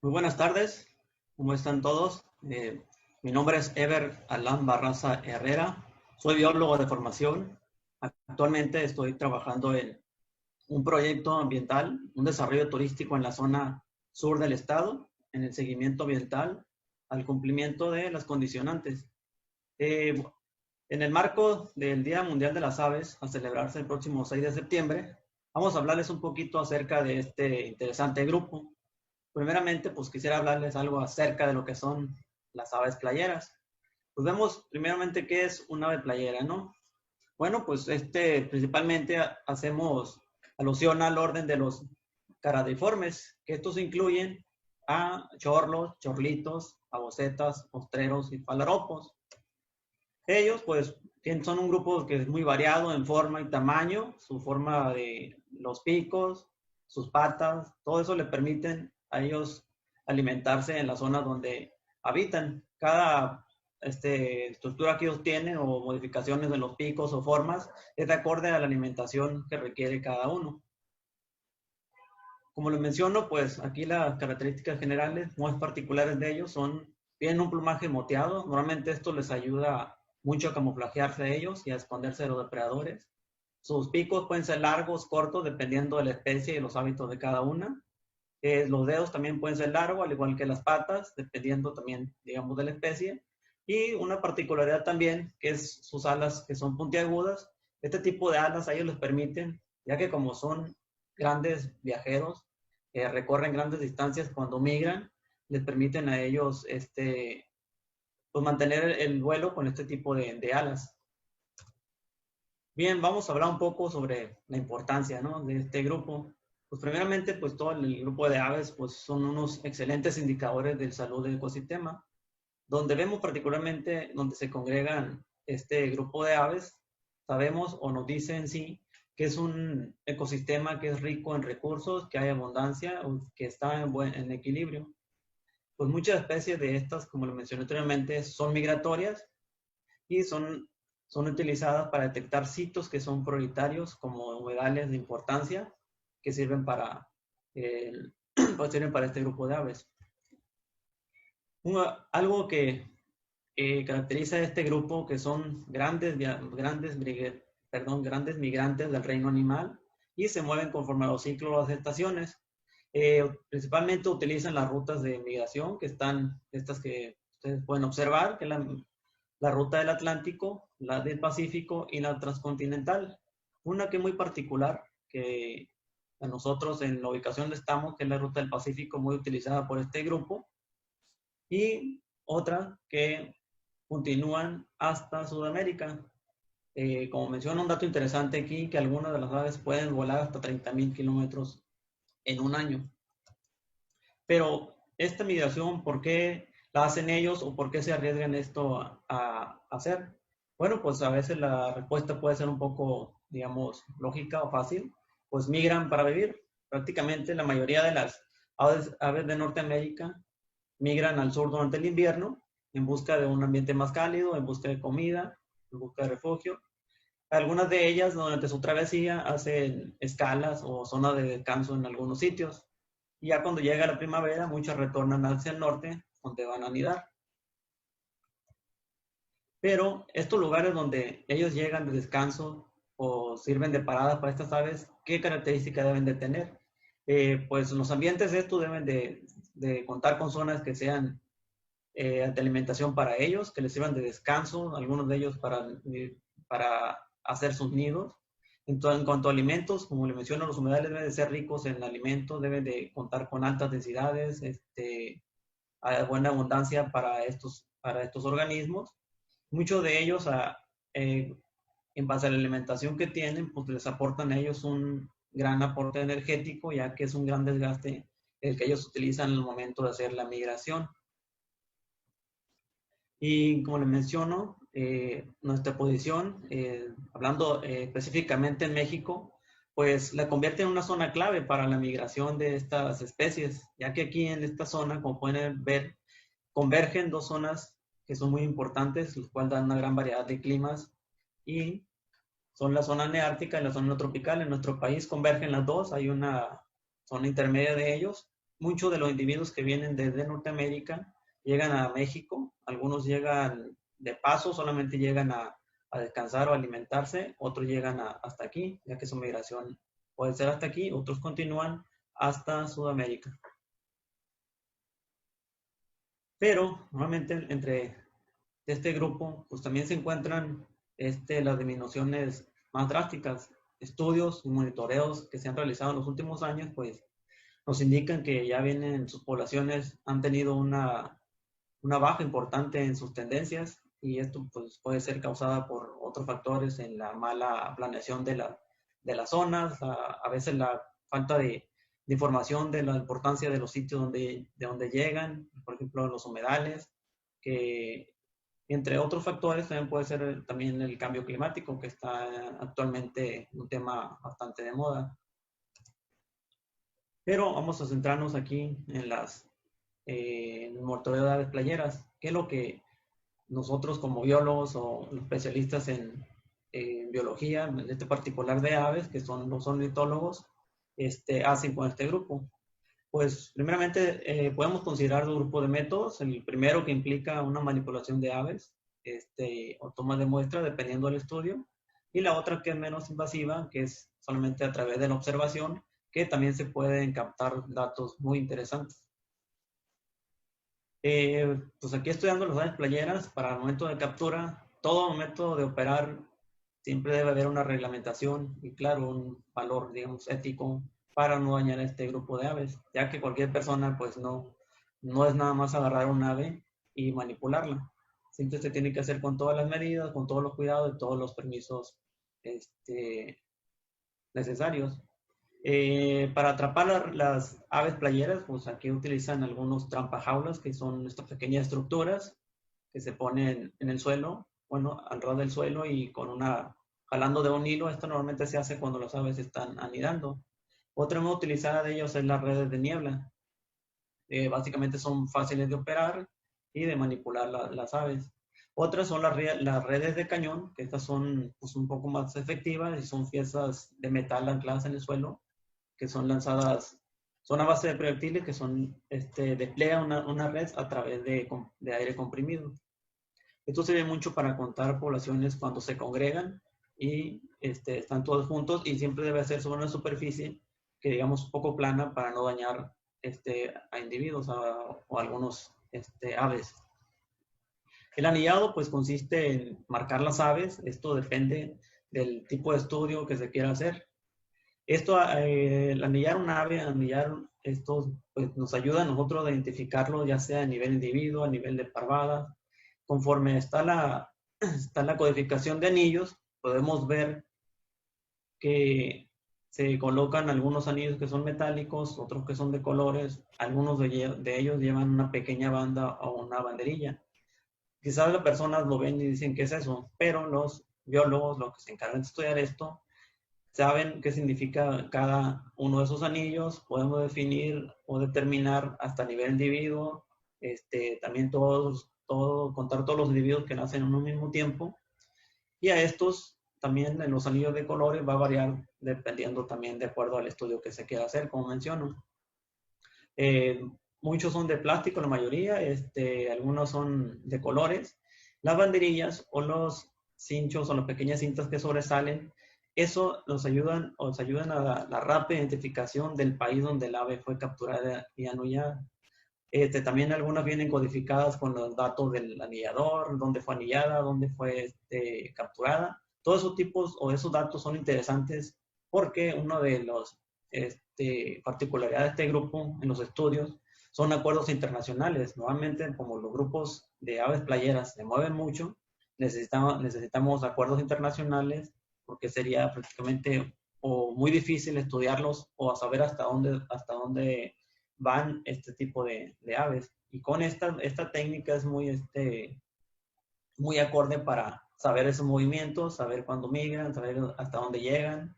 Muy buenas tardes, ¿cómo están todos? Mi nombre es Ever Alan Barraza Herrera, soy biólogo de formación. Actualmente estoy trabajando en un proyecto ambiental, un desarrollo turístico en la zona sur del estado, en el seguimiento ambiental al cumplimiento de las condicionantes. Eh, en el marco del Día Mundial de las Aves, a celebrarse el próximo 6 de septiembre, vamos a hablarles un poquito acerca de este interesante grupo. Primeramente, pues quisiera hablarles algo acerca de lo que son las aves playeras. Pues vemos primeramente qué es un ave playera, ¿no? Bueno, pues principalmente hacemos alusión al orden de los caradiformes, que estos incluyen a chorlos, chorlitos, abocetas, ostreros y palaropos. Ellos, pues, son un grupo que es muy variado en forma y tamaño, su forma de los picos, sus patas, todo eso le permiten a ellos alimentarse en la zona donde habitan. Cada estructura que ellos tienen o modificaciones de los picos o formas es de acorde a la alimentación que requiere cada uno. Como les menciono, pues aquí las características generales más particulares de ellos tienen un plumaje moteado. Normalmente esto les ayuda mucho a camuflajearse de ellos y a esconderse de los depredadores. Sus picos pueden ser largos, cortos, dependiendo de la especie y los hábitos de cada una. Los dedos también pueden ser largos, al igual que las patas, dependiendo también, digamos, de la especie. Y una particularidad también, que es sus alas, que son puntiagudas. Este tipo de alas a ellos les permiten, ya que como son grandes viajeros, recorren grandes distancias cuando migran, les permiten a ellos pues mantener el vuelo con este tipo de alas. Bien, vamos a hablar un poco sobre la importancia, ¿no?, de este grupo. Pues primeramente, pues todo el grupo de aves pues son unos excelentes indicadores de salud del ecosistema. Donde vemos particularmente donde se congregan este grupo de aves, sabemos o nos dicen sí que es un ecosistema que es rico en recursos, que hay abundancia, que está en equilibrio. Pues muchas especies de estas, como lo mencioné anteriormente, son migratorias y son utilizadas para detectar sitios que son prioritarios como humedales de importancia que sirven pues sirven para este grupo de aves. Algo que caracteriza a este grupo, que son grandes migrantes del reino animal y se mueven conforme a los ciclos de las estaciones. Principalmente utilizan las rutas de migración, que están estas que ustedes pueden observar, que es la ruta del Atlántico, la del Pacífico y la transcontinental. Una que es muy particular, que a nosotros en la ubicación donde estamos, que es la ruta del Pacífico, muy utilizada por este grupo, y otra que continúan hasta Sudamérica. Como menciona un dato interesante aquí, que algunas de las aves pueden volar hasta 30,000 kilómetros en un año. Pero esta migración, ¿por qué la hacen ellos o por qué se arriesgan esto a hacer? Bueno, pues a veces la respuesta puede ser un poco, digamos, lógica o fácil. Pues migran para vivir. Prácticamente la mayoría de las aves de Norteamérica migran al sur durante el invierno en busca de un ambiente más cálido, en busca de comida, en busca de refugio. Algunas de ellas durante su travesía hacen escalas o zonas de descanso en algunos sitios. Y ya cuando llega la primavera, muchas retornan hacia el norte, donde van a anidar. Pero estos lugares donde ellos llegan de descanso o sirven de parada para estas aves, ¿qué características deben de tener? Pues los ambientes de estos deben de contar con zonas que sean de alimentación para ellos, que les sirvan de descanso, algunos de ellos para hacer sus nidos. Entonces, en cuanto a alimentos, como le menciono, los humedales deben de ser ricos en alimentos, deben de contar con altas densidades, buena abundancia para estos organismos. Muchos de ellos, en base a la alimentación que tienen, pues les aportan a ellos un gran aporte energético, ya que es un gran desgaste el que ellos utilizan en el momento de hacer la migración. Y como les menciono, nuestra posición, hablando específicamente en México, pues la convierte en una zona clave para la migración de estas especies, ya que aquí en esta zona, como pueden ver, convergen dos zonas que son muy importantes, las cuales dan una gran variedad de climas, y son la zona neártica y la zona tropical. En nuestro país convergen las dos, hay una zona intermedia de ellos, muchos de los individuos que vienen desde Norteamérica llegan a México, algunos llegan de paso, solamente llegan a descansar o alimentarse, otros llegan hasta aquí, ya que su migración puede ser hasta aquí, otros continúan hasta Sudamérica. Pero normalmente entre este grupo, pues también se encuentran las disminuciones más drásticas. Estudios y monitoreos que se han realizado en los últimos años, pues nos indican que ya vienen, sus poblaciones han tenido una baja importante en sus tendencias y esto pues, puede ser causada por otros factores en la mala planeación de las zonas, a veces la falta de información de la importancia de los sitios de donde llegan, por ejemplo los humedales, que entre otros factores también puede ser también el cambio climático, que está actualmente un tema bastante de moda. Pero vamos a centrarnos aquí en el monitoreo de aves playeras, que es lo que nosotros como biólogos o especialistas en biología, en este particular de aves, que son los ornitólogos, hacen con este grupo. Pues primeramente podemos considerar dos grupos de métodos. El primero que implica una manipulación de aves o toma de muestras dependiendo del estudio. Y la otra que es menos invasiva, que es solamente a través de la observación, que también se pueden captar datos muy interesantes. Pues aquí estudiando las aves playeras, para el momento de captura, todo método de operar siempre debe haber una reglamentación y claro, un valor, digamos, ético para no dañar a este grupo de aves, ya que cualquier persona pues no es nada más agarrar un ave y manipularla. Siempre se tiene que hacer con todas las medidas, con todos los cuidados y todos los permisos necesarios. Para atrapar las aves playeras, pues aquí utilizan algunos trampajaulas, que son estas pequeñas estructuras que se ponen en el suelo, bueno, alrededor del suelo y jalando de un hilo. Esto normalmente se hace cuando las aves están anidando. Otra muy utilizada de ellos es las redes de niebla. Básicamente son fáciles de operar y de manipular las aves. Otras son las redes de cañón, que estas son pues, un poco más efectivas y son piezas de metal ancladas en el suelo, que son lanzadas, son a base de proyectiles que despliegan una red a través de aire comprimido. Esto se ve mucho para contar poblaciones cuando se congregan y están todos juntos y siempre debe ser sobre una superficie que digamos poco plana para no dañar a individuos o algunos aves. El anillado pues consiste en marcar las aves. Esto depende del tipo de estudio que se quiera hacer. El anillar un ave, esto pues, nos ayuda a nosotros a identificarlo, ya sea a nivel individuo, a nivel de parvada. Conforme está la codificación de anillos, podemos ver que se colocan algunos anillos que son metálicos, otros que son de colores, algunos de ellos llevan una pequeña banda o una banderilla. Quizás las personas lo ven y dicen, ¿qué es eso? Pero los biólogos, los que se encargan de estudiar esto, saben qué significa cada uno de esos anillos. Podemos definir o determinar hasta nivel individuo, también contar todos los individuos que nacen en un mismo tiempo. Y a estos también en los anillos de colores va a variar dependiendo también de acuerdo al estudio que se quiera hacer, como menciono. Muchos son de plástico, la mayoría, algunos son de colores. Las banderillas o los cinchos o las pequeñas cintas que sobresalen, eso nos ayudan a la rápida identificación del país donde el ave fue capturada y anullada. También algunas vienen codificadas con los datos del anillador, dónde fue anillada, dónde fue capturada. Todos esos tipos o esos datos son interesantes porque uno de los particularidades de este grupo en los estudios son acuerdos internacionales. Normalmente, como los grupos de aves playeras se mueven mucho, necesitamos acuerdos internacionales porque sería prácticamente o muy difícil estudiarlos o a saber hasta dónde van este tipo de aves. Y con esta técnica es muy acorde para saber esos movimientos, saber cuándo migran, saber hasta dónde llegan.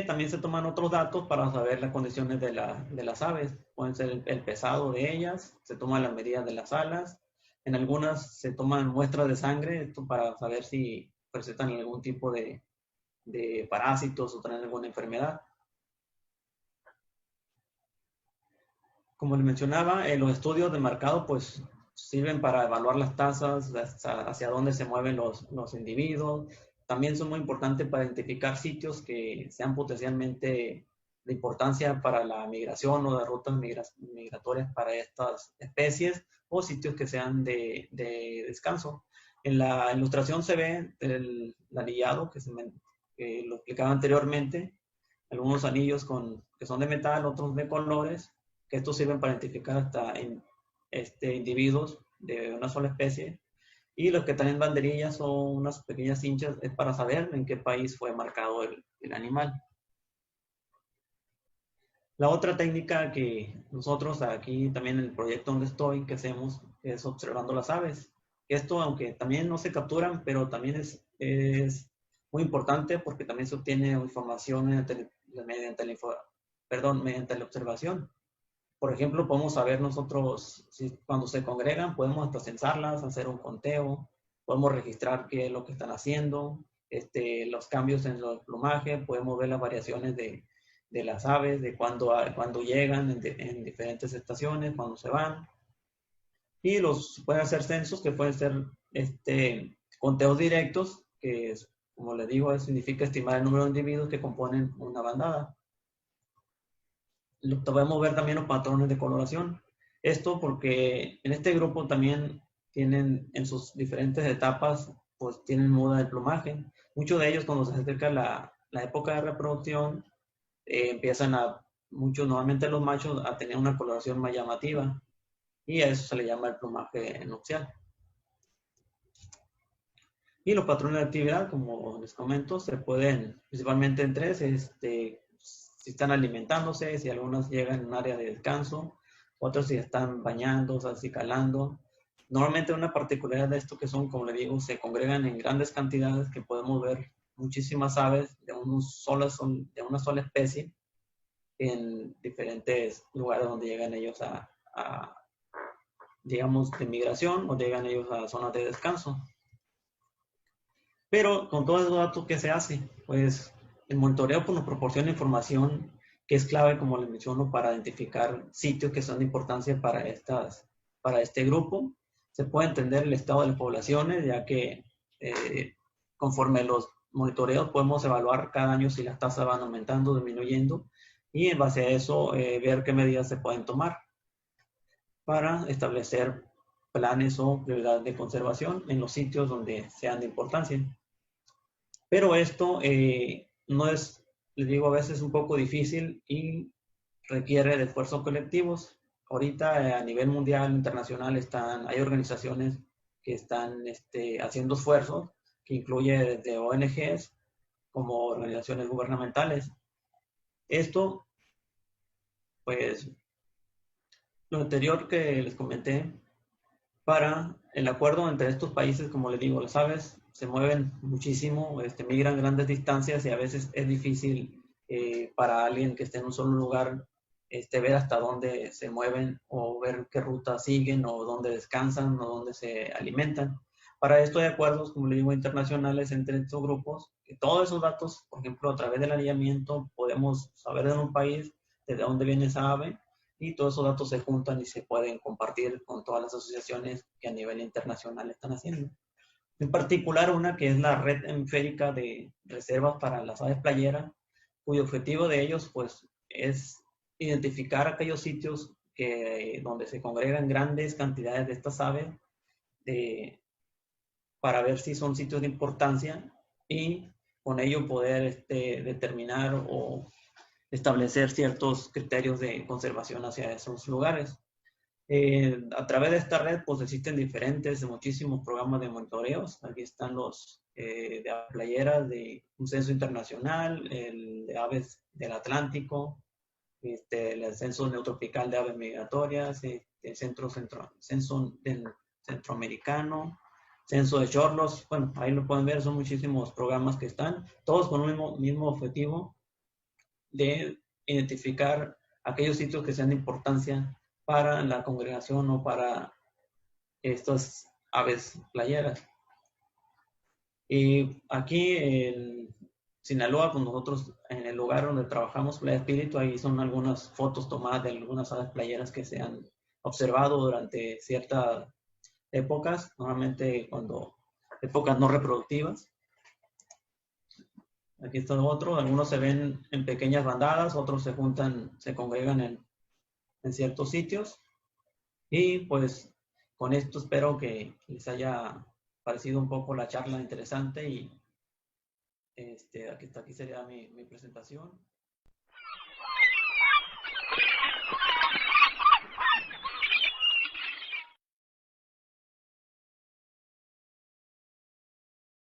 También se toman otros datos para saber las condiciones de las aves. Pueden ser el pesado de ellas, se toman las medidas de las alas. En algunas se toman muestras de sangre, esto para saber si presentan algún tipo de parásitos o tienen alguna enfermedad. Como les mencionaba, los estudios de mercado pues sirven para evaluar las tasas, hacia dónde se mueven los individuos. También son muy importantes para identificar sitios que sean potencialmente de importancia para la migración o de rutas migratorias para estas especies, o sitios que sean de descanso. En la ilustración se ve el anillado que lo explicaba anteriormente, algunos anillos que son de metal, otros de colores, que estos sirven para identificar hasta individuos de una sola especie. Y los que traen banderillas o unas pequeñas cinchas es para saber en qué país fue marcado el animal. La otra técnica que nosotros aquí también en el proyecto donde estoy, que hacemos, es observando las aves. Esto, aunque también no se capturan, pero también es muy importante porque también se obtiene información mediante la observación. Por ejemplo, podemos saber nosotros, cuando se congregan, podemos hasta censarlas, hacer un conteo, podemos registrar qué es lo que están haciendo, los cambios en el plumaje, podemos ver las variaciones de las aves, de cuando llegan en diferentes estaciones, cuando se van. Y pueden hacer censos que pueden ser conteos directos, que como les digo, significa estimar el número de individuos que componen una bandada. Podemos ver también los patrones de coloración. Esto porque en este grupo también tienen en sus diferentes etapas, pues tienen muda de plumaje. Muchos de ellos cuando se acerca la época de reproducción, normalmente los machos, a tener una coloración más llamativa, y a eso se le llama el plumaje nupcial. Y los patrones de actividad, como les comento, se pueden principalmente en tres, si están alimentándose, si algunos llegan en un área de descanso, otros si están bañando, acicalando. Normalmente una particularidad de esto que son, como le digo, se congregan en grandes cantidades, que podemos ver muchísimas aves de una sola especie en diferentes lugares donde llegan ellos digamos, de migración, o llegan ellos a zonas de descanso. Pero con todos esos datos, ¿qué se hace? Pues el monitoreo pues, nos proporciona información que es clave, como les menciono, para identificar sitios que son de importancia para este grupo. Se puede entender el estado de las poblaciones, ya que conforme los monitoreos podemos evaluar cada año si las tasas van aumentando o disminuyendo, y en base a eso ver qué medidas se pueden tomar para establecer planes o prioridades de conservación en los sitios donde sean de importancia. Pero esto no es, les digo, a veces un poco difícil y requiere de esfuerzos colectivos. Ahorita a nivel mundial, internacional, hay organizaciones que están haciendo esfuerzos, que incluye desde ONGs como organizaciones gubernamentales. Esto, pues, lo anterior que les comenté, para el acuerdo entre estos países, como les digo, las aves se mueven muchísimo, migran grandes distancias, y a veces es difícil para alguien que esté en un solo lugar ver hasta dónde se mueven, o ver qué ruta siguen, o dónde descansan, o dónde se alimentan. Para esto hay acuerdos, como les digo, internacionales entre estos grupos, que todos esos datos, por ejemplo, a través del alineamiento, podemos saber en un país desde dónde viene esa ave, y todos esos datos se juntan y se pueden compartir con todas las asociaciones que a nivel internacional están haciendo. En particular una que es la Red Hemisférica de Reservas para las Aves Playeras, cuyo objetivo de ellos pues es identificar aquellos sitios donde se congregan grandes cantidades de estas aves, para ver si son sitios de importancia, y con ello poder determinar o establecer ciertos criterios de conservación hacia esos lugares. A través de esta red, pues existen muchísimos programas de monitoreos. Aquí están los de aves playeras, de un censo internacional, el de aves del Atlántico, el censo neotropical de aves migratorias, el censo del centroamericano, censo de chorlos. Bueno, ahí lo pueden ver, son muchísimos programas que están, todos con un mismo objetivo, de identificar aquellos sitios que sean de importancia para la congregación o para estas aves playeras. Y aquí Sinaloa, pues nosotros en el lugar donde trabajamos, Playa Espíritu, ahí son algunas fotos tomadas de algunas aves playeras que se han observado durante ciertas épocas, normalmente cuando épocas no reproductivas. Aquí está otro, algunos se ven en pequeñas bandadas, otros se juntan, se congregan en ciertos sitios. Y pues con esto espero que les haya parecido un poco la charla interesante y aquí sería mi presentación.